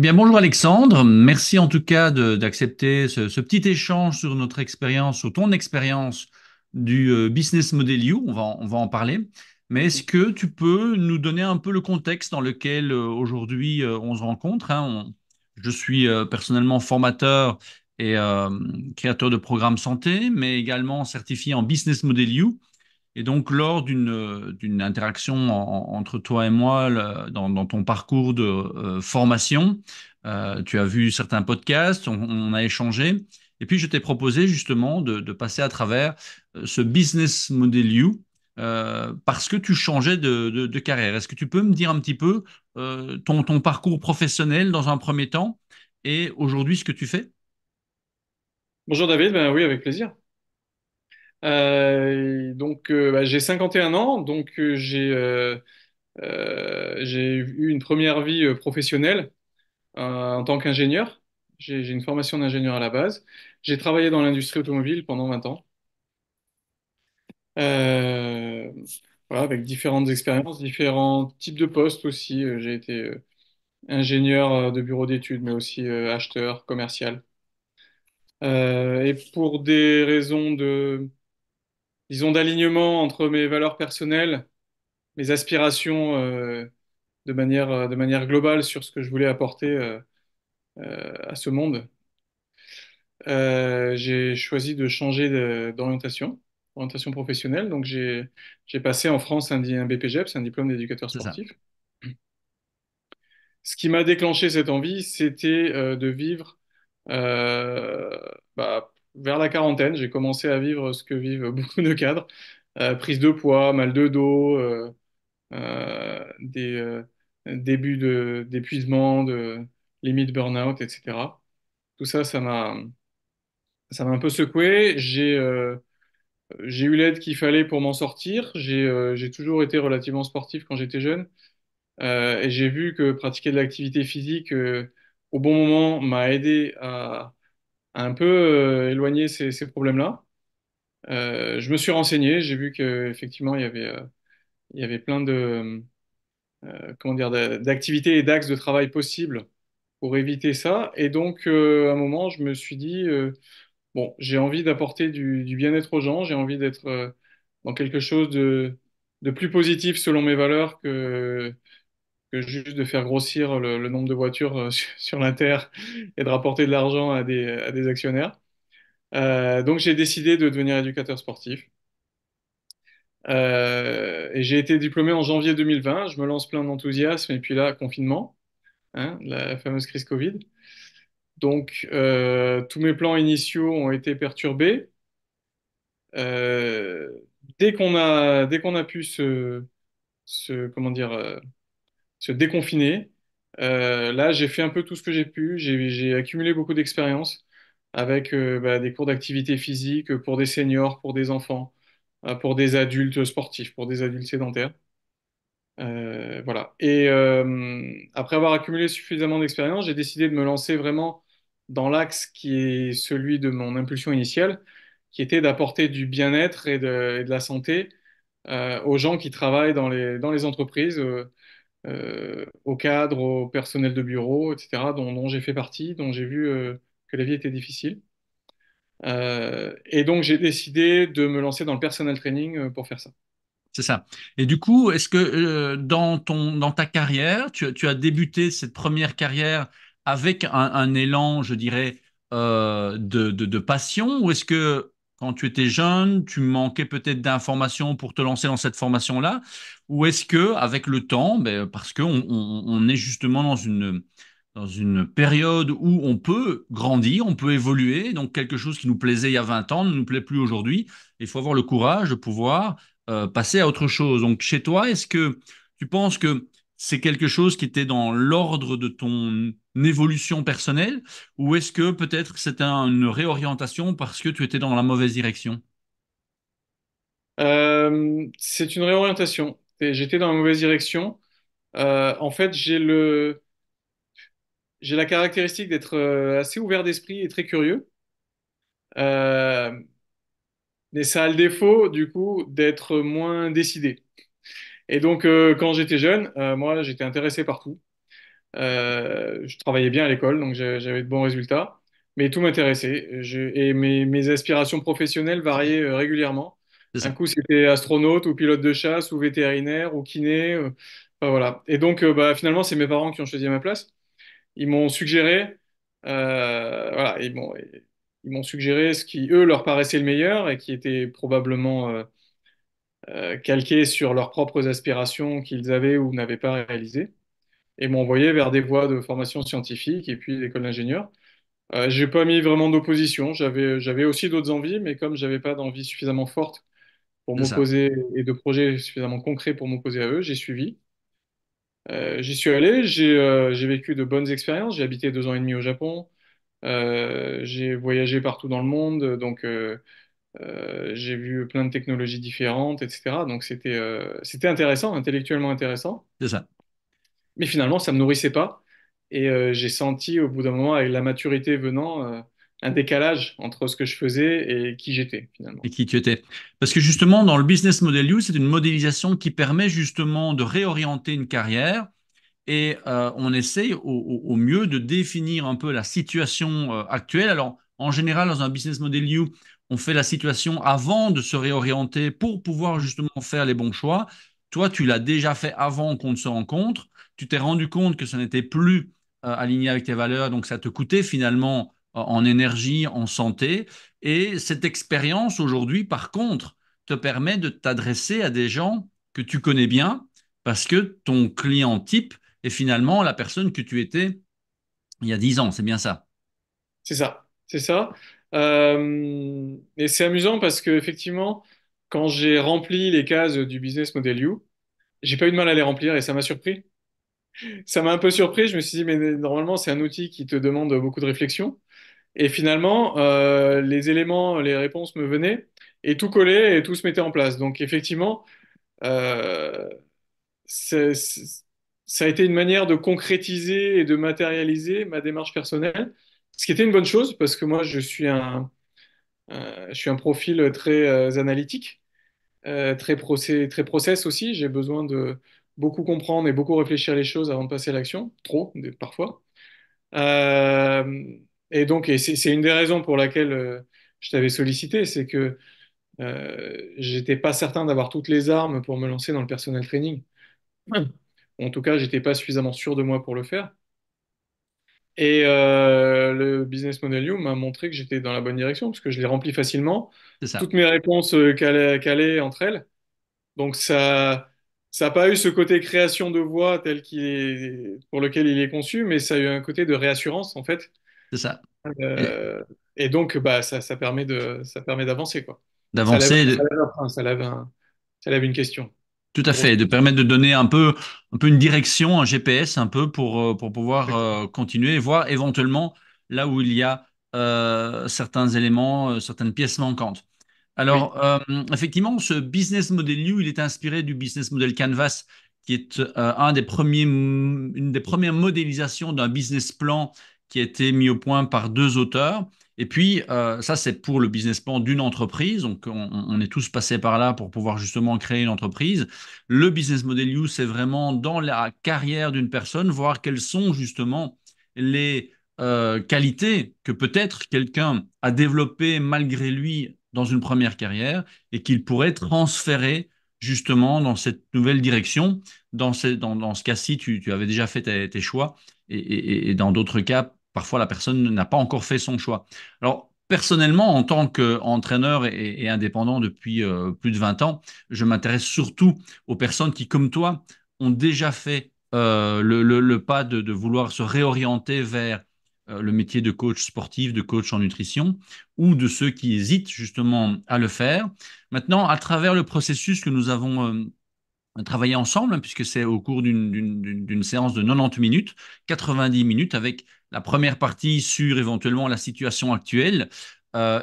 Eh bien, bonjour Alexandre, merci en tout cas d'accepter ce petit échange sur notre expérience, sur ton expérience du Business Model You, on va en parler. Mais est-ce que tu peux nous donner un peu le contexte dans lequel aujourd'hui on se rencontre, hein? Je suis personnellement formateur et créateur de programmes santé, mais également certifié en Business Model You. Et donc, lors d'une interaction entre toi et moi dans ton parcours de formation, tu as vu certains podcasts, on a échangé, et puis je t'ai proposé justement de passer à travers ce business model you parce que tu changeais de carrière. Est-ce que tu peux me dire un petit peu ton parcours professionnel dans un premier temps et aujourd'hui ce que tu fais? Bonjour David, ben oui, avec plaisir. J'ai 51 ans, j'ai eu une première vie professionnelle en tant qu'ingénieur. J'ai une formation d'ingénieur à la base. J'ai travaillé dans l'industrie automobile pendant 20 ans, Euh, voilà, avec différentes expériences, différents types de postes aussi. J'ai été ingénieur de bureau d'études, mais aussi acheteur commercial. Et pour des raisons disons, d'alignement entre mes valeurs personnelles, mes aspirations de manière globale sur ce que je voulais apporter à ce monde. J'ai choisi de changer d'orientation professionnelle. Donc j'ai passé en France un BPGEPS, un diplôme d'éducateur C'est ça. sportif. Ce qui m'a déclenché cette envie, c'était de vivre euh, vers la quarantaine. J'ai commencé à vivre ce que vivent beaucoup de cadres. Prise de poids, mal de dos, des débuts d'épuisement, de limite burn-out, etc. Tout ça, ça m'a un peu secoué. J'ai eu l'aide qu'il fallait pour m'en sortir. J'ai toujours été relativement sportif quand j'étais jeune. Et j'ai vu que pratiquer de l'activité physique au bon moment m'a aidé à un peu éloigner ces problèmes-là. Je me suis renseigné, j'ai vu qu'effectivement, il y avait plein de, comment dire, d'activités et d'axes de travail possibles pour éviter ça. Et donc, à un moment, je me suis dit, bon, j'ai envie d'apporter du bien-être aux gens, j'ai envie d'être dans quelque chose de plus positif selon mes valeurs que juste de faire grossir le nombre de voitures sur la Terre et de rapporter de l'argent à des actionnaires. Donc, j'ai décidé de devenir éducateur sportif. Et j'ai été diplômé en janvier 2020. Je me lance plein d'enthousiasme et puis là, confinement, hein, la fameuse crise Covid. Donc, tous mes plans initiaux ont été perturbés. Euh, dès qu'on a pu comment dire, se déconfiner, là, j'ai fait un peu tout ce que j'ai pu. J'ai accumulé beaucoup d'expérience avec des cours d'activité physique pour des seniors, pour des enfants, pour des adultes sportifs, pour des adultes sédentaires. Voilà. Et après avoir accumulé suffisamment d'expérience, j'ai décidé de me lancer vraiment dans l'axe qui est celui de mon impulsion initiale, qui était d'apporter du bien-être et de la santé aux gens qui travaillent dans les entreprises, aux cadres, au personnel de bureau, etc., dont j'ai fait partie, dont j'ai vu que la vie était difficile. Et donc j'ai décidé de me lancer dans le personal training pour faire ça. C'est ça. Et du coup, est-ce que dans ta carrière, tu as débuté cette première carrière avec un élan, je dirais, de passion, ou est-ce que quand tu étais jeune, tu manquais peut-être d'informations pour te lancer dans cette formation-là, ou est-ce que avec le temps, ben, parce qu'on est justement dans une période où on peut grandir, on peut évoluer, donc quelque chose qui nous plaisait il y a 20 ans ne nous plaît plus aujourd'hui. Il faut avoir le courage de pouvoir passer à autre chose. Donc, chez toi, est-ce que tu penses que c'est quelque chose qui était dans l'ordre de ton évolution personnelle ou est-ce que peut-être c'était une réorientation parce que tu étais dans la mauvaise direction? C'est une réorientation. Et j'étais dans la mauvaise direction. En fait, j'ai la caractéristique d'être assez ouvert d'esprit et très curieux. Euh, mais ça a le défaut, du coup, d'être moins décidé. Et donc, quand j'étais jeune, moi, j'étais intéressé par tout. Je travaillais bien à l'école, donc j'avais de bons résultats, mais tout m'intéressait. Et mes aspirations professionnelles variaient régulièrement. C'est Un ça, coup, c'était astronaute ou pilote de chasse ou vétérinaire ou kiné. Enfin, voilà. Et donc, bah, finalement, c'est mes parents qui ont choisi à ma place. Ils m'ont suggéré, voilà, ils m'ont suggéré ce qui, eux, leur paraissait le meilleur et qui était probablement calqué sur leurs propres aspirations qu'ils avaient ou n'avaient pas réalisées et m'ont envoyé vers des voies de formation scientifique et puis d'école d'ingénieur. J'ai pas mis vraiment d'opposition. J'avais aussi d'autres envies, mais comme j'avais pas d'envie suffisamment forte pour c'est ça. m'opposer et de projets suffisamment concrets pour m'opposer à eux, j'ai suivi. J'y suis allé, j'ai vécu de bonnes expériences. J'ai habité 2 ans et demi au Japon. J'ai voyagé partout dans le monde, donc j'ai vu plein de technologies différentes, etc. Donc c'était intéressant, intellectuellement intéressant. C'est ça. Mais finalement, ça me nourrissait pas. Et j'ai senti au bout d'un moment, avec la maturité venant, un décalage entre ce que je faisais et qui j'étais finalement. Et qui tu étais. Parce que justement, dans le business model You, c'est une modélisation qui permet justement de réorienter une carrière et on essaye au mieux de définir un peu la situation actuelle. Alors, en général, dans un business model You, on fait la situation avant de se réorienter pour pouvoir justement faire les bons choix. Toi, tu l'as déjà fait avant qu'on ne se rencontre. Tu t'es rendu compte que ça n'était plus aligné avec tes valeurs, donc ça te coûtait finalement en énergie, en santé. Et cette expérience aujourd'hui, par contre, te permet de t'adresser à des gens que tu connais bien parce que ton client type est finalement la personne que tu étais il y a 10 ans. C'est bien ça. C'est ça, c'est ça. Et c'est amusant parce que effectivement, quand j'ai rempli les cases du business model You, j'ai pas eu de mal à les remplir et ça m'a surpris. Ça m'a un peu surpris. Je me suis dit, mais normalement, c'est un outil qui te demande beaucoup de réflexion. Et finalement, les éléments, les réponses me venaient et tout collait et tout se mettait en place. Donc effectivement, euh, c'est- ça a été une manière de concrétiser et de matérialiser ma démarche personnelle, ce qui était une bonne chose parce que moi, je suis un profil très analytique, très process aussi. J'ai besoin de beaucoup comprendre et beaucoup réfléchir les choses avant de passer à l'action, trop parfois. Euh, et donc, c'est une des raisons pour laquelle je t'avais sollicité, c'est que j'étais pas certain d'avoir toutes les armes pour me lancer dans le personal training. En tout cas, j'étais pas suffisamment sûr de moi pour le faire. Et le Business Model You m'a montré que j'étais dans la bonne direction parce que je l'ai rempli facilement. C'est ça. Toutes mes réponses callaient entre elles. Donc ça n'a pas eu ce côté création de voix pour lequel il est conçu, mais ça a eu un côté de réassurance en fait. C'est ça. Et Euh, et donc bah ça permet d'avancer quoi. d'avancer, Ça lève un frein, ça lève une question, tout une à grosse fait, de question. permettre de donner un peu une direction, un GPS, un peu pour pouvoir continuer et voir éventuellement là où il y a certains éléments, certaines pièces manquantes. Oui, Alors, effectivement, ce business model You, il est inspiré du business model Canvas, qui est une des premières modélisations d'un business plan qui a été mis au point par deux auteurs. Et puis, ça, c'est pour le business plan d'une entreprise. Donc, on est tous passés par là pour pouvoir justement créer une entreprise. Le business model You, c'est vraiment dans la carrière d'une personne, voir quelles sont justement les qualités que peut-être quelqu'un a développées malgré lui dans une première carrière et qu'il pourrait transférer justement dans cette nouvelle direction. Dans ce cas-ci, tu avais déjà fait tes choix et dans d'autres cas, parfois la personne n'a pas encore fait son choix. Alors, personnellement, en tant qu'entraîneur et indépendant depuis plus de 20 ans, je m'intéresse surtout aux personnes qui, comme toi, ont déjà fait le pas de vouloir se réorienter vers le métier de coach sportif, de coach en nutrition, ou de ceux qui hésitent justement à le faire. Maintenant, à travers le processus que nous avons travaillé ensemble, hein, puisque c'est au cours d'une séance de 90 minutes, 90 minutes, avec la première partie sur éventuellement la situation actuelle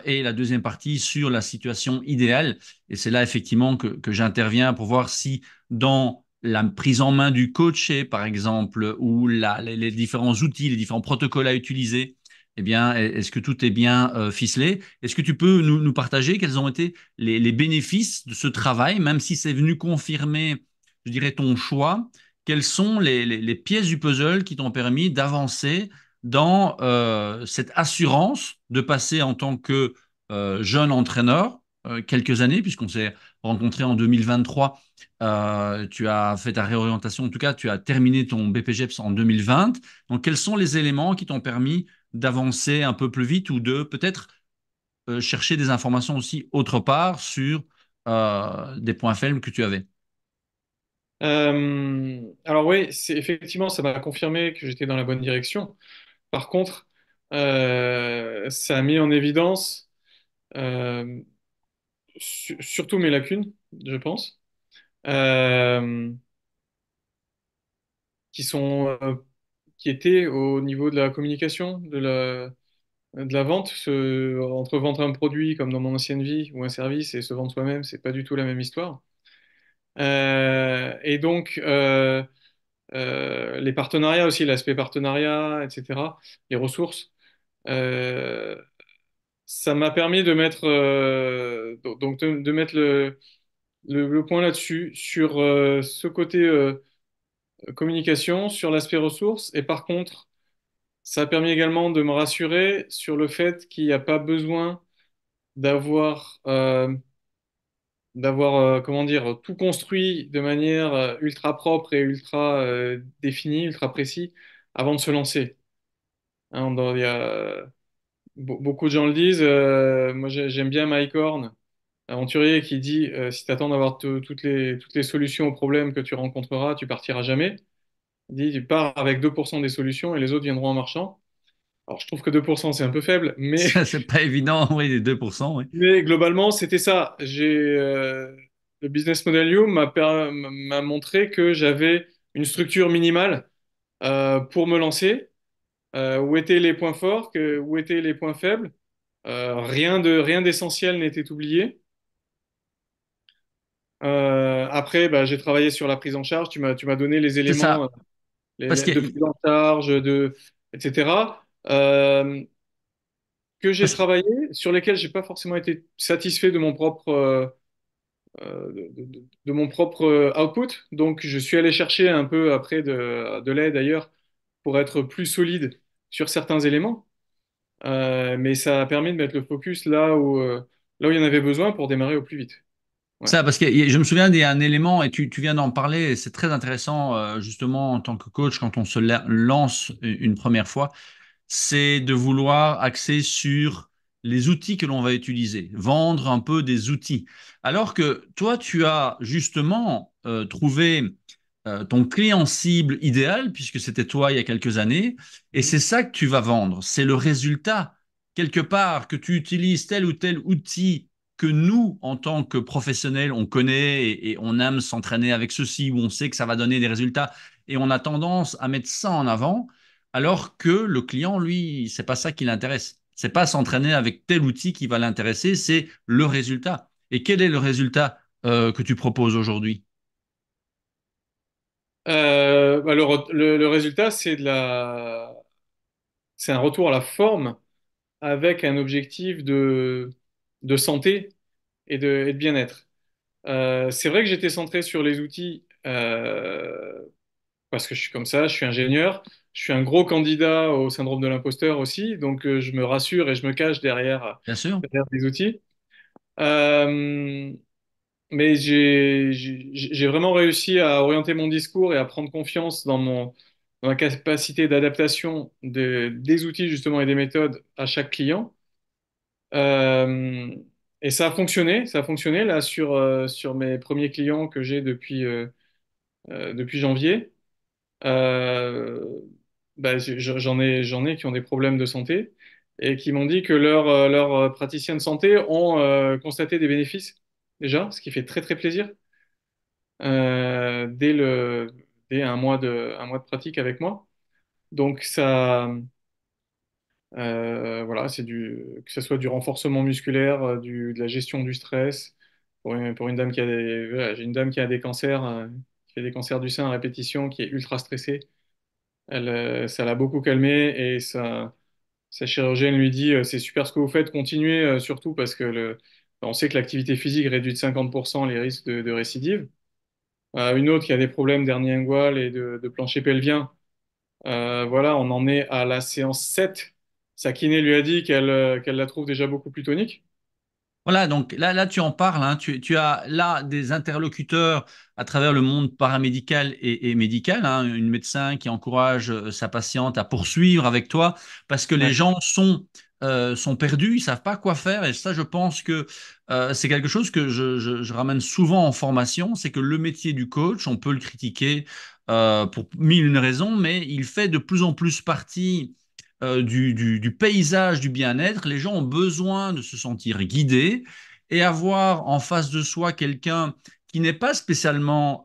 et la deuxième partie sur la situation idéale. Et c'est là effectivement que j'interviens pour voir si dans la prise en main du coaché, par exemple, ou les différents outils, les différents protocoles à utiliser, eh bien, est-ce que tout est bien ficelé? Est-ce que tu peux nous partager quels ont été bénéfices de ce travail, même si c'est venu confirmer, je dirais, ton choix? quelles sont les pièces du puzzle qui t'ont permis d'avancer dans cette assurance de passer en tant que jeune entraîneur quelques années, puisqu'on s'est rencontré en 2023. Tu as fait ta réorientation, en tout cas, tu as terminé ton BPGEPS en 2020. Donc, quels sont les éléments qui t'ont permis d'avancer un peu plus vite ou de peut-être chercher des informations aussi autre part sur des points faibles que tu avais? Alors oui, c'est effectivement, ça m'a confirmé que j'étais dans la bonne direction. Par contre, ça a mis en évidence euh, surtout mes lacunes, je pense, euh, qui sont, qui étaient au niveau de la communication, de la vente. Entre vendre un produit comme dans mon ancienne vie ou un service et se vendre soi-même, c'est pas du tout la même histoire. Et donc, les partenariats aussi, l'aspect partenariat, etc., les ressources. Euh, Ça m'a permis de mettre, de mettre le point là-dessus, sur ce côté communication, sur l'aspect ressources. Et par contre, ça a permis également de me rassurer sur le fait qu'il n'y a pas besoin d'avoir, comment dire, tout construit de manière ultra propre et ultra définie, ultra précis avant de se lancer. Hein, il y a, beaucoup de gens le disent. Moi, j'aime bien Mike Horn, aventurier, qui dit si tu attends d'avoir toutes les solutions aux problèmes que tu rencontreras, tu partiras jamais. Il dit tu pars avec 2% des solutions et les autres viendront en marchant. Alors, je trouve que 2% c'est un peu faible, mais, Ça, c'est pas évident, oui, les 2%, oui. mais globalement, c'était ça. Le business model You m'a montré que j'avais une structure minimale pour me lancer, où étaient les points forts, où étaient les points faibles. Rien d'essentiel n'était oublié. Après, bah, j'ai travaillé sur la prise en charge. Tu m'as donné les C'est éléments ça. Parce de qu'il prise en charge, etc. euh, que j'ai parce que travaillé, sur lesquels j'ai pas forcément été satisfait de mon propre, de mon propre output. Donc, je suis allé chercher un peu après de l'aide ailleurs pour être plus solide sur certains éléments. Mais ça a permis de mettre le focus là où il y en avait besoin pour démarrer au plus vite. Ouais. ça, parce que je me souviens d'il y a un élément, et tu viens d'en parler, et c'est très intéressant, justement, en tant que coach, quand on se lance une première fois, c'est de vouloir axer sur les outils que l'on va utiliser, vendre un peu des outils. Alors que toi, tu as justement trouvé ton client cible idéal, puisque c'était toi il y a quelques années, et Mhm. c'est ça que tu vas vendre. C'est le résultat, quelque part, que tu utilises tel ou tel outil que nous, en tant que professionnels, on connaît et on aime s'entraîner avec ceci, où on sait que ça va donner des résultats, et on a tendance à mettre ça en avant, alors que le client, lui, c'est pas ça qui l'intéresse. C'est pas s'entraîner avec tel outil qui va l'intéresser, c'est le résultat. Et quel est le résultat que tu proposes aujourd'hui? Bah, le résultat, c'est un retour à la forme avec un objectif de santé et de bien-être. C'est vrai que j'étais centré sur les outils parce que je suis comme ça, je suis ingénieur, je suis un gros candidat au syndrome de l'imposteur aussi, donc je me rassure et je me cache Bien sûr. derrière des outils. Euh, mais j'ai vraiment réussi à orienter mon discours et à prendre confiance dans ma capacité d'adaptation des outils justement et des méthodes à chaque client. Euh, et ça a fonctionné là sur mes premiers clients que j'ai depuis janvier. Euh, bah, j'en ai qui ont des problèmes de santé et qui m'ont dit que leurs praticiens de santé ont constaté des bénéfices déjà, ce qui fait très très plaisir euh, dès le, dès un mois de pratique avec moi. Donc ça, voilà, que ce soit du renforcement musculaire, de la gestion du stress. Pour une dame voilà, j'ai une dame qui a des cancers, qui fait des cancers du sein à répétition, qui est ultra stressée. Ça l'a beaucoup calmée et sa chirurgienne lui dit, c'est super ce que vous faites, continuez surtout parce que on sait que l'activité physique réduit de 50% les risques de récidive. une autre qui a des problèmes d'hernie inguale et de plancher pelvien. Voilà, on en est à la séance 7. Sa kiné lui a dit qu'elle la trouve déjà beaucoup plus tonique. Voilà, donc là tu en parles, hein. Tu as là des interlocuteurs à travers le monde paramédical et médical, hein. Une médecin qui encourage sa patiente à poursuivre avec toi parce que les Ouais. gens sont perdus, ils savent pas quoi faire. Et ça, je pense que c'est quelque chose que je ramène souvent en formation, c'est que le métier du coach, on peut le critiquer pour mille une raisons, mais il fait de plus en plus partie du paysage du bien-être. Les gens ont besoin de se sentir guidés et avoir en face de soi quelqu'un qui n'est pas spécialement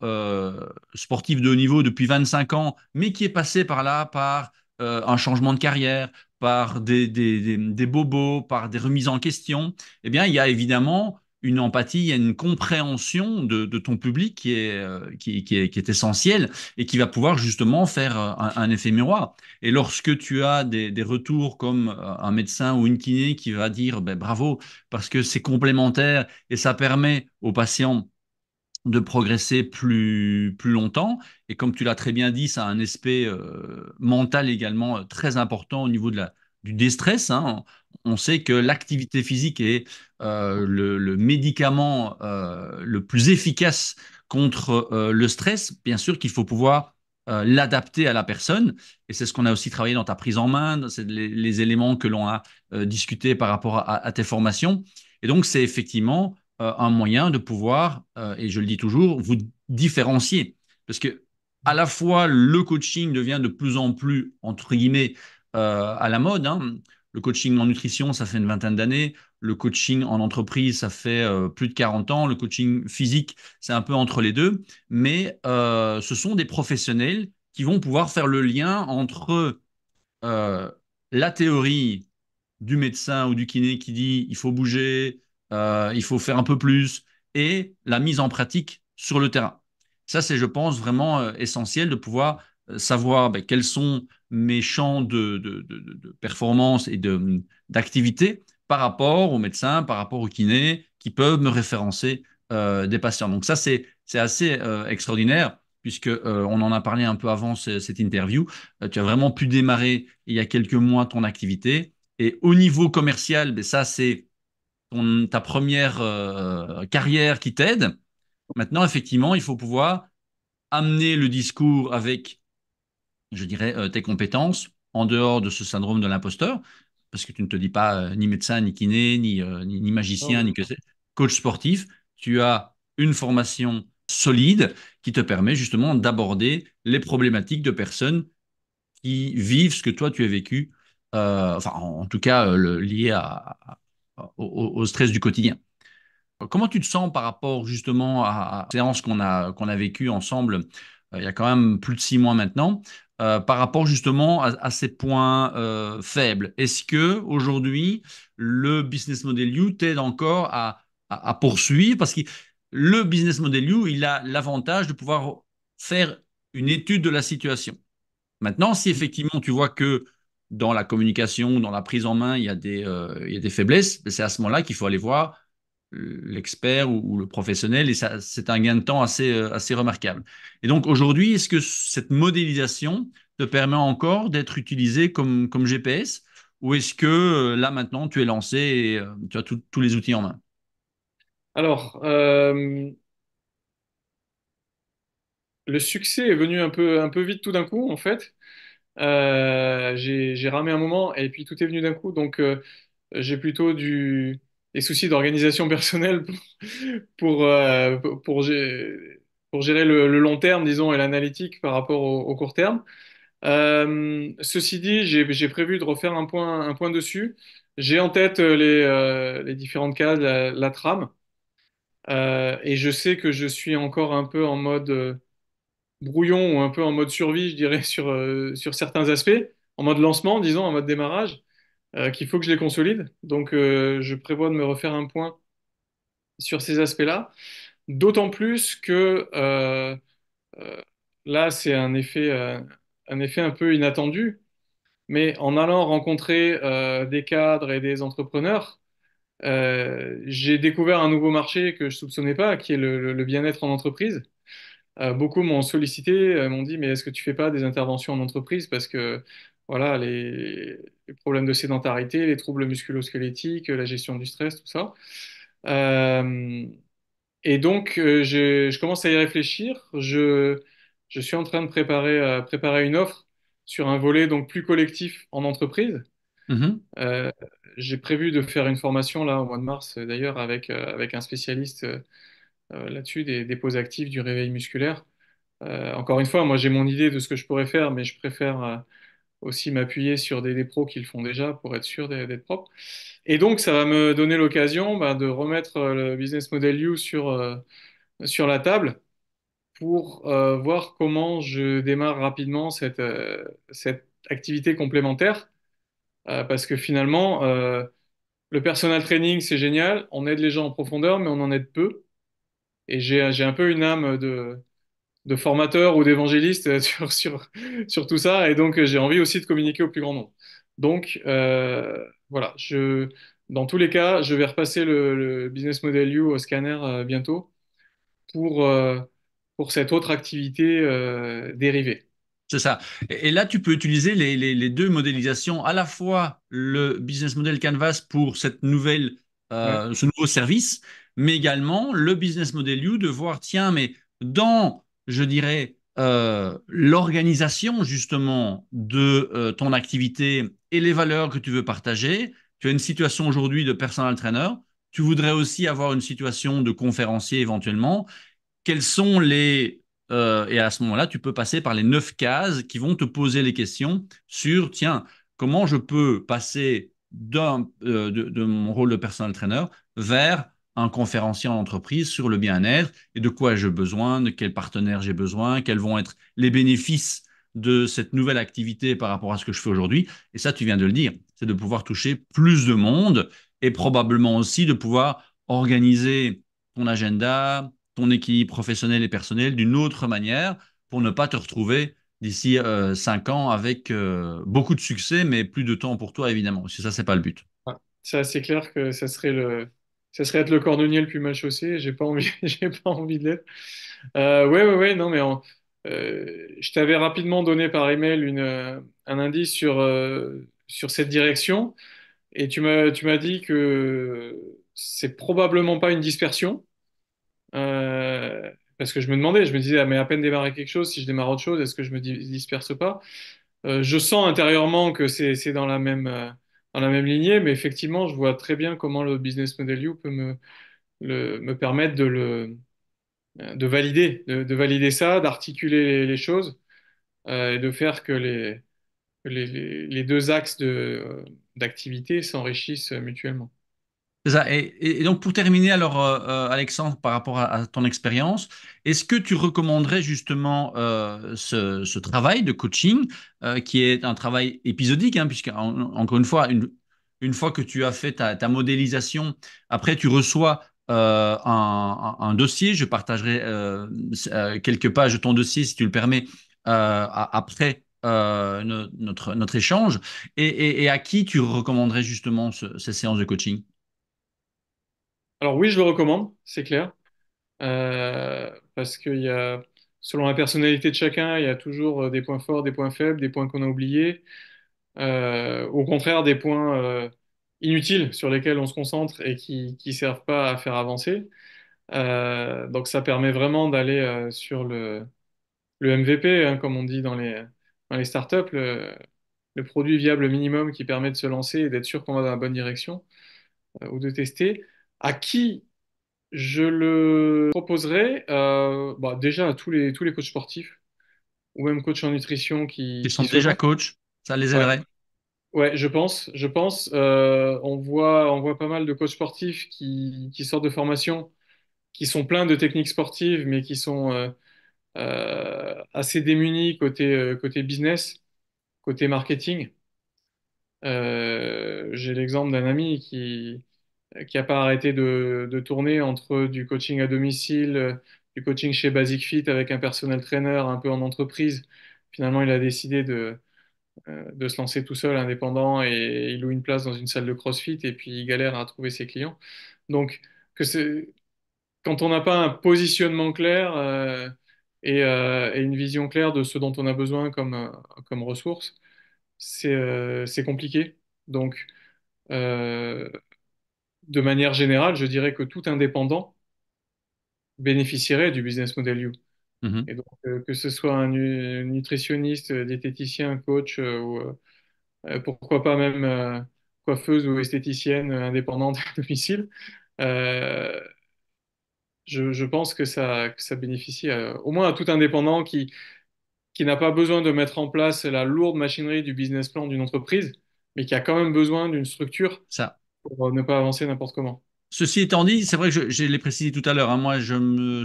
sportif de haut niveau depuis 25 ans, mais qui est passé par là par un changement de carrière, par des bobos, par des remises en question. Eh bien, il y a évidemment une empathie, il y a une compréhension de ton public qui est essentielle et qui va pouvoir justement faire un effet miroir. Et lorsque tu as des retours comme un médecin ou une kiné qui va dire ben, bravo, parce que c'est complémentaire et ça permet aux patients de progresser plus longtemps. Et comme tu l'as très bien dit, ça a un aspect mental également très important au niveau du déstress, hein. On sait que l'activité physique est le médicament le plus efficace contre le stress. Bien sûr qu'il faut pouvoir l'adapter à la personne. Et c'est ce qu'on a aussi travaillé dans ta prise en main, c'est les éléments que l'on a discutés par rapport à tes formations. Et donc, c'est effectivement un moyen de pouvoir, et je le dis toujours, vous différencier. Parce que à la fois, le coaching devient de plus en plus, entre guillemets, à la mode, hein. Le coaching en nutrition, ça fait une vingtaine d'années. Le coaching en entreprise, ça fait plus de 40 ans. Le coaching physique, c'est un peu entre les deux. Mais ce sont des professionnels qui vont pouvoir faire le lien entre euh, la théorie du médecin ou du kiné qui dit il faut bouger, il faut faire un peu plus, et la mise en pratique sur le terrain. Ça, c'est, je pense, vraiment essentiel de pouvoir savoir ben, quels sont mes champs de performance et d'activité par rapport aux médecins, par rapport aux kinés qui peuvent me référencer des patients. Donc ça, c'est assez extraordinaire puisque on en a parlé un peu avant cette interview. Tu as vraiment pu démarrer il y a quelques mois ton activité et au niveau commercial, ben ça, c'est ta première carrière qui t'aide. Maintenant, effectivement, il faut pouvoir amener le discours avec, je dirais, tes compétences en dehors de ce syndrome de l'imposteur, parce que tu ne te dis pas ni médecin, ni kiné, ni magicien, Oh, ni que c'est. Coach sportif, tu as une formation solide qui te permet justement d'aborder les problématiques de personnes qui vivent ce que toi tu as vécu, enfin en tout cas lié au stress du quotidien. Comment tu te sens par rapport justement à la séance qu'on a vécue ensemble il y a quand même plus de 6 mois maintenant, par rapport justement à ces points faibles? Est-ce que aujourd'hui le business model You t'aide encore à poursuivre? Parce que le business model You, il a l'avantage de pouvoir faire une étude de la situation. Maintenant, si effectivement tu vois que dans la communication, dans la prise en main, il y a des faiblesses, c'est à ce moment-là qu'il faut aller voir l'expert ou le professionnel et ça, c'est un gain de temps assez remarquable. Et donc aujourd'hui, est-ce que cette modélisation te permet encore d'être utilisé comme GPS ou est-ce que là maintenant tu es lancé et tu as tous les outils en main? alors, le succès est venu un peu vite tout d'un coup, en fait. J'ai ramé un moment et puis tout est venu d'un coup. Donc, j'ai plutôt des soucis d'organisation personnelle pour pour gérer le long terme, disons, et l'analytique par rapport au court terme. Ceci dit, j'ai prévu de refaire un point dessus. J'ai en tête les différentes cases, la trame. Et je sais que je suis encore un peu en mode brouillon ou un peu en mode survie, je dirais, sur certains aspects, en mode lancement, disons, en mode démarrage, qu'il faut que je les consolide. Donc, je prévois de me refaire un point sur ces aspects-là. D'autant plus que euh, là, c'est un effet un peu inattendu, mais en allant rencontrer des cadres et des entrepreneurs, j'ai découvert un nouveau marché que je soupçonnais pas, qui est le bien-être en entreprise. Beaucoup m'ont sollicité, m'ont dit, mais est-ce que tu fais pas des interventions en entreprise? Parce que voilà, les problèmes de sédentarité, les troubles musculo-squelettiques, la gestion du stress, tout ça. Euh, et donc, je commence à y réfléchir. Je suis en train de préparer une offre sur un volet donc plus collectif en entreprise. Mhm. Euh, j'ai prévu de faire une formation là au mois de mars, d'ailleurs, avec un spécialiste là-dessus des pauses actives du réveil musculaire. Encore une fois, moi j'ai mon idée de ce que je pourrais faire, mais je préfère aussi m'appuyer sur des pros qui le font déjà pour être sûr d'être propre. Et donc, ça va me donner l'occasion de remettre le business model You sur la table pour voir comment je démarre rapidement cette activité complémentaire. Parce que finalement, le personal training, c'est génial, on aide les gens en profondeur, mais on en aide peu. Et j'ai un peu une âme de formateur ou d'évangéliste sur tout ça. Et donc, j'ai envie aussi de communiquer au plus grand nombre. Donc, voilà, dans tous les cas, je vais repasser le Business Model U au scanner bientôt pour, euh, pour cette autre activité dérivée. C'est ça. Et là, tu peux utiliser les deux modélisations, à la fois le business model Canvas pour cette Ouais. ce nouveau service, mais également le business model You de voir, tiens, mais dans, je dirais, l'organisation justement de ton activité et les valeurs que tu veux partager, tu as une situation aujourd'hui de personal trainer, tu voudrais aussi avoir une situation de conférencier éventuellement, quels sont et à ce moment-là, tu peux passer par les 9 cases qui vont te poser les questions sur, tiens, comment je peux passer de mon rôle de personal trainer vers un conférencier en entreprise sur le bien-être et de quoi j'ai besoin, de quels partenaires j'ai besoin, quels vont être les bénéfices de cette nouvelle activité par rapport à ce que je fais aujourd'hui. Et ça, tu viens de le dire, c'est de pouvoir toucher plus de monde et probablement aussi de pouvoir organiser ton agenda, ton équilibre professionnel et personnel d'une autre manière pour ne pas te retrouver d'ici 5 ans avec beaucoup de succès, mais plus de temps pour toi, évidemment. Si ça, c'est pas le but. Ouais. C'est assez clair que ça serait être le cordonnier le plus mal chaussé. J'ai pas envie, j'ai pas envie de l'être. Ouais, ouais, ouais, non, mais je t'avais rapidement donné par email un indice sur cette direction. Et tu m'as dit que c'est probablement pas une dispersion. Parce que je me demandais, je me disais, ah, mais à peine démarrer quelque chose, si je démarre autre chose, est-ce que je me disperse pas? Je sens intérieurement que c'est dans la même lignée, mais effectivement, je vois très bien comment le business model You peut me permettre de valider, de valider ça, d'articuler les choses et de faire que les deux axes d'activité s'enrichissent mutuellement. C'est ça. Et donc, pour terminer, alors, Alexandre, par rapport à ton expérience, est-ce que tu recommanderais justement ce travail de coaching, qui est un travail épisodique, hein, puisque, encore une fois, une fois que tu as fait ta modélisation, après, tu reçois un dossier. Je partagerai quelques pages de ton dossier, si tu le permets, après notre échange. Et à qui tu recommanderais justement ces séances de coaching? Alors oui, je le recommande, c'est clair. Parce qu'il y a, selon la personnalité de chacun, il y a toujours des points forts, des points faibles, des points qu'on a oubliés, au contraire des points inutiles sur lesquels on se concentre et qui servent pas à faire avancer. Donc ça permet vraiment d'aller sur le MVP, hein, comme on dit dans les startups, le produit viable minimum qui permet de se lancer et d'être sûr qu'on va dans la bonne direction ou de tester. À qui je le proposerais déjà à tous les coachs sportifs ou même coachs en nutrition Ils qui sont se déjà lancent. coach, ça les Ouais, aiderait. ouais, je pense. On voit pas mal de coachs sportifs qui sortent de formation, qui sont pleins de techniques sportives, mais qui sont assez démunis côté business, côté marketing. J'ai l'exemple d'un ami qui a pas arrêté de tourner entre du coaching à domicile, du coaching chez Basic Fit avec un personnel trainer un peu en entreprise. Finalement, il a décidé de se lancer tout seul, indépendant, et il loue une place dans une salle de CrossFit et puis il galère à trouver ses clients. Donc, que c'est, quand on n'a pas un positionnement clair et une vision claire de ce dont on a besoin comme ressources, c'est compliqué. Donc, euh, de manière générale, je dirais que tout indépendant bénéficierait du business model You. Mhm. Et donc, que ce soit un nutritionniste, diététicien, coach, ou pourquoi pas même coiffeuse ou esthéticienne indépendante à domicile, euh, je pense que ça bénéficie au moins à tout indépendant qui n'a pas besoin de mettre en place la lourde machinerie du business plan d'une entreprise, mais qui a quand même besoin d'une structure Ça. pour ne pas avancer n'importe comment. Ceci étant dit, c'est vrai que je l'ai précisé tout à l'heure, hein, moi je me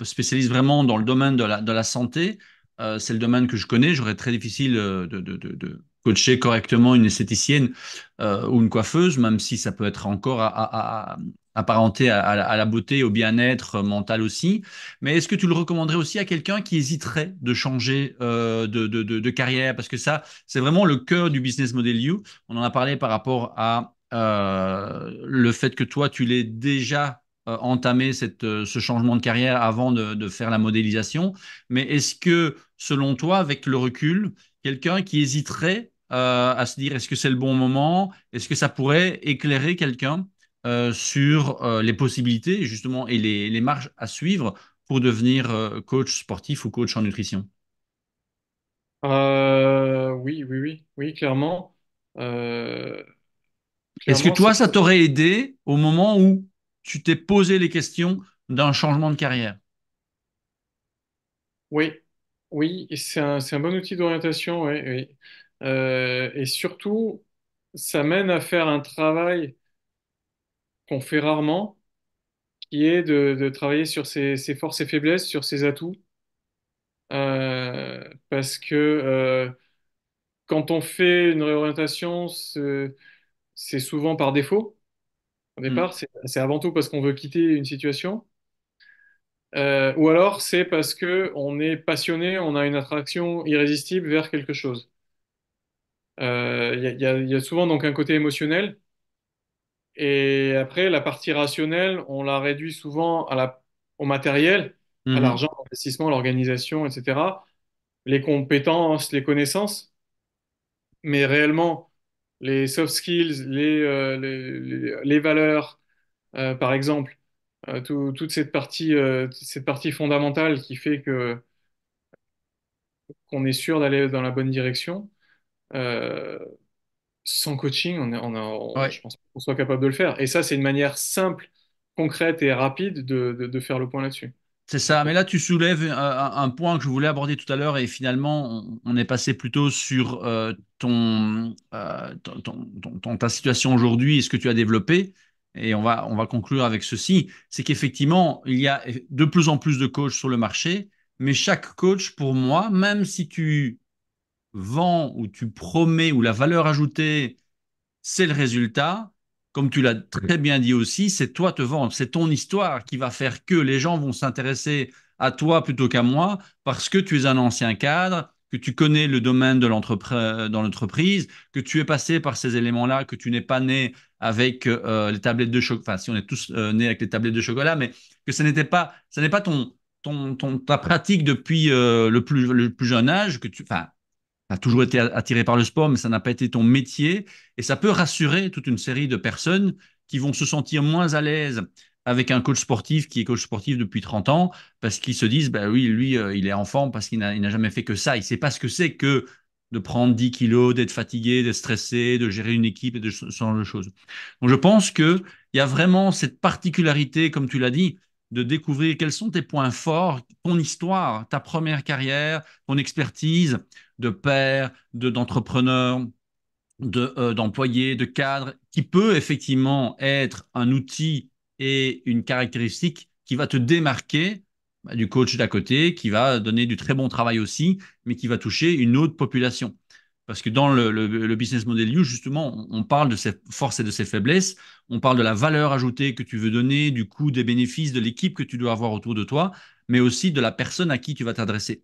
spécialise vraiment dans le domaine de la santé. C'est le domaine que je connais. J'aurais très difficile de coacher correctement une esthéticienne ou une coiffeuse, même si ça peut être encore apparenté à la beauté, au bien-être mental aussi. Mais est-ce que tu le recommanderais aussi à quelqu'un qui hésiterait de changer de carrière? Parce que ça, c'est vraiment le cœur du business model You. On en a parlé par rapport à le fait que toi, tu l'aies déjà entamé ce changement de carrière avant de faire la modélisation. Mais est-ce que, selon toi, avec le recul, quelqu'un qui hésiterait à se dire est-ce que c'est le bon moment, est-ce que ça pourrait éclairer quelqu'un sur les possibilités justement et les marges à suivre pour devenir coach sportif ou coach en nutrition? Oui, oui, oui, oui, clairement. Euh, Est-ce que clairement, toi, ça t'aurait aidé au moment où tu t'es posé les questions d'un changement de carrière? oui, oui, et c'est un bon outil d'orientation, oui, oui. Et surtout, ça mène à faire un travail qu'on fait rarement, qui est de travailler sur ses forces et faiblesses, sur ses atouts. Parce que quand on fait une réorientation, c'est souvent par défaut. Au Hmm. départ, c'est avant tout parce qu'on veut quitter une situation. Ou alors c'est parce que on est passionné, on a une attraction irrésistible vers quelque chose. Il y a souvent donc un côté émotionnel. Et après, la partie rationnelle, on la réduit souvent au matériel, à Mhm. l'argent, l'investissement, l'organisation, etc. Les compétences, les connaissances. Mais réellement, les soft skills, les valeurs, par exemple, toute cette partie fondamentale qui fait qu'on est sûr d'aller dans la bonne direction, euh, sans coaching, je Ouais. pense pas qu'on soit capable de le faire. Et ça, c'est une manière simple, concrète et rapide de faire le point là-dessus. C'est Donc, ça, mais là tu soulèves un point que je voulais aborder tout à l'heure et finalement on est passé plutôt sur ta situation aujourd'hui et ce que tu as développé et on va conclure avec ceci, c'est qu'effectivement il y a de plus en plus de coachs sur le marché, mais chaque coach pour moi, même si tu vends ou tu promets ou la valeur ajoutée c'est le résultat. Comme tu l'as très bien dit aussi, c'est toi te vendre, c'est ton histoire qui va faire que les gens vont s'intéresser à toi plutôt qu'à moi parce que tu es un ancien cadre, que tu connais le domaine de dans l'entreprise, que tu es passé par ces éléments-là, que tu n'es pas né avec les tablettes de chocolat, enfin si on est tous nés avec les tablettes de chocolat, mais que ce n'est pas ta pratique depuis le plus jeune âge, que tu, enfin, tu as toujours été attiré par le sport, mais ça n'a pas été ton métier. Et ça peut rassurer toute une série de personnes qui vont se sentir moins à l'aise avec un coach sportif qui est coach sportif depuis 30 ans, parce qu'ils se disent, bah oui, lui, il est en forme parce qu'il n'a jamais fait que ça. Il ne sait pas ce que c'est que de prendre 10 kilos, d'être fatigué, d'être stressé, de gérer une équipe et de ce genre de choses. Donc je pense qu'il y a vraiment cette particularité, comme tu l'as dit, de découvrir quels sont tes points forts, ton histoire, ta première carrière, ton expertise, de père, d'entrepreneur, d'employé, de cadre, qui peut effectivement être un outil et une caractéristique qui va te démarquer du coach d'à côté, qui va donner du très bon travail aussi, mais qui va toucher une autre population. Parce que dans le business model You, justement, on parle de ses forces et de ses faiblesses, on parle de la valeur ajoutée que tu veux donner, du coût, des bénéfices, de l'équipe que tu dois avoir autour de toi, mais aussi de la personne à qui tu vas t'adresser.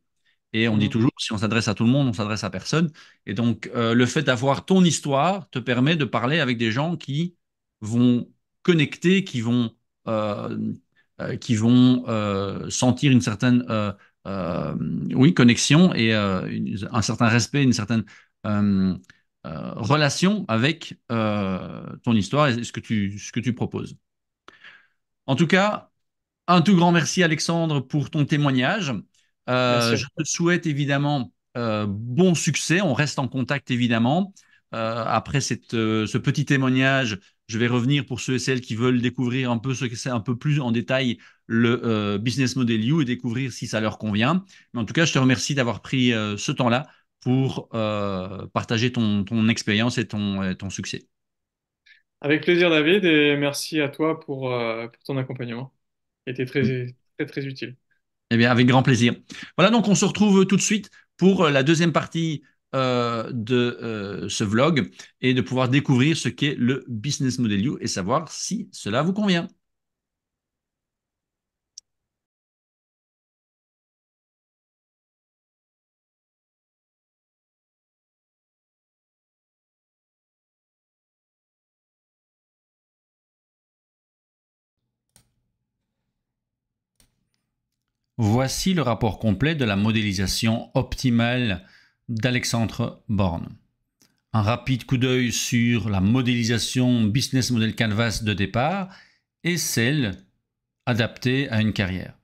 Et on dit mhm, toujours, si on s'adresse à tout le monde, on s'adresse à personne. Et donc, le fait d'avoir ton histoire te permet de parler avec des gens qui vont connecter, qui vont sentir une certaine oui, connexion et un certain respect, une certaine euh, relation avec ton histoire et ce que tu proposes. En tout cas, un tout grand merci Alexandre pour ton témoignage. Merci à Je te souhaite évidemment bon succès. On reste en contact évidemment. Après ce petit témoignage, je vais revenir pour ceux et celles qui veulent découvrir un peu ce que c'est un peu plus en détail le Business Model You et découvrir si ça leur convient. Mais en tout cas, je te remercie d'avoir pris ce temps-là pour partager ton expérience et ton succès. Avec plaisir, David, et merci à toi pour ton accompagnement. Il était très, très, très utile. Eh bien, avec grand plaisir. Voilà, donc on se retrouve tout de suite pour la deuxième partie de ce vlog et de pouvoir découvrir ce qu'est le Business Model You et savoir si cela vous convient. Voici le rapport complet de la modélisation optimale d'Alexandre Born. Un rapide coup d'œil sur la modélisation Business Model Canvas de départ et celle adaptée à une carrière.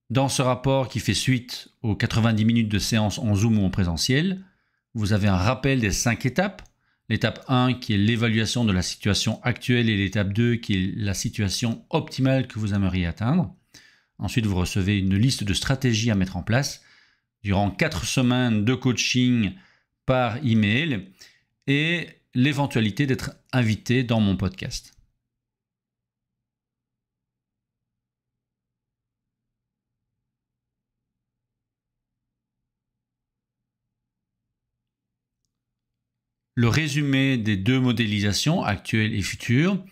Dans ce rapport qui fait suite aux 90 minutes de séance en Zoom ou en présentiel, vous avez un rappel des 5 étapes. L'étape 1 qui est l'évaluation de la situation actuelle et l'étape 2 qui est la situation optimale que vous aimeriez atteindre. Ensuite, vous recevez une liste de stratégies à mettre en place durant 4 semaines de coaching par email et l'éventualité d'être invité dans mon podcast. Le résumé des deux modélisations, actuelle et future,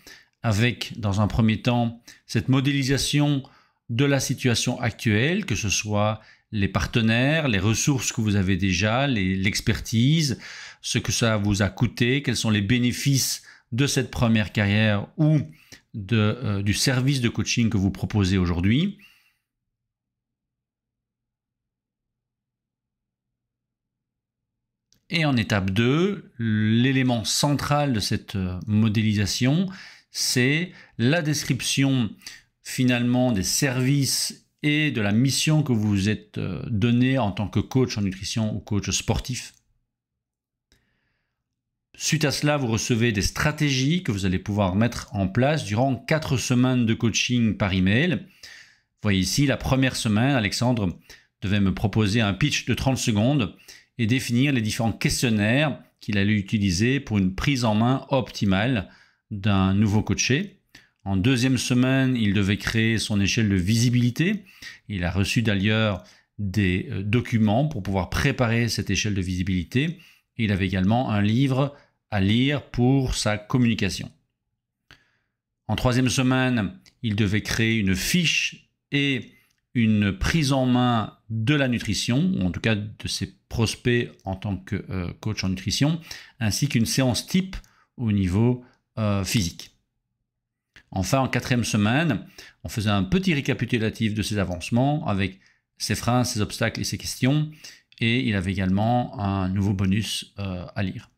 avec dans un premier temps cette modélisation de la situation actuelle, que ce soit les partenaires, les ressources que vous avez déjà, l'expertise, ce que ça vous a coûté, quels sont les bénéfices de cette première carrière ou du service de coaching que vous proposez aujourd'hui. Et en étape 2, l'élément central de cette modélisation, c'est la description finalement des services et de la mission que vous vous êtes donné en tant que coach en nutrition ou coach sportif. Suite à cela, vous recevez des stratégies que vous allez pouvoir mettre en place durant 4 semaines de coaching par email. Vous voyez ici, la première semaine, Alexandre devait me proposer un pitch de 30 secondes et définir les différents questionnaires qu'il allait utiliser pour une prise en main optimale d'un nouveau coaché. En deuxième semaine, il devait créer son échelle de visibilité. Il a reçu d'ailleurs des documents pour pouvoir préparer cette échelle de visibilité. Il avait également un livre à lire pour sa communication. En troisième semaine, il devait créer une fiche et une prise en main de la nutrition, ou en tout cas de ses prospects en tant que coach en nutrition, ainsi qu'une séance type au niveau physique. Enfin, en quatrième semaine, on faisait un petit récapitulatif de ses avancements avec ses freins, ses obstacles et ses questions, et il avait également un nouveau bonus à lire.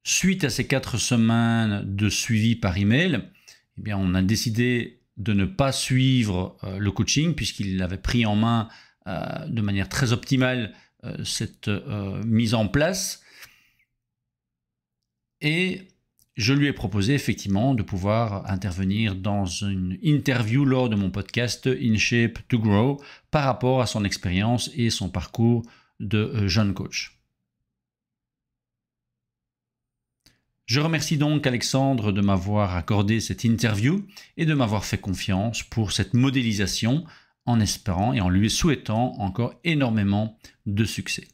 Suite à ces 4 semaines de suivi par email, eh bien, on a décidé de ne pas suivre le coaching puisqu'il avait pris en main de manière très optimale cette mise en place. Et je lui ai proposé effectivement de pouvoir intervenir dans une interview lors de mon podcast In Shape to Grow par rapport à son expérience et son parcours de jeune coach. Je remercie donc Alexandre de m'avoir accordé cette interview et de m'avoir fait confiance pour cette modélisation en espérant et en lui souhaitant encore énormément de succès.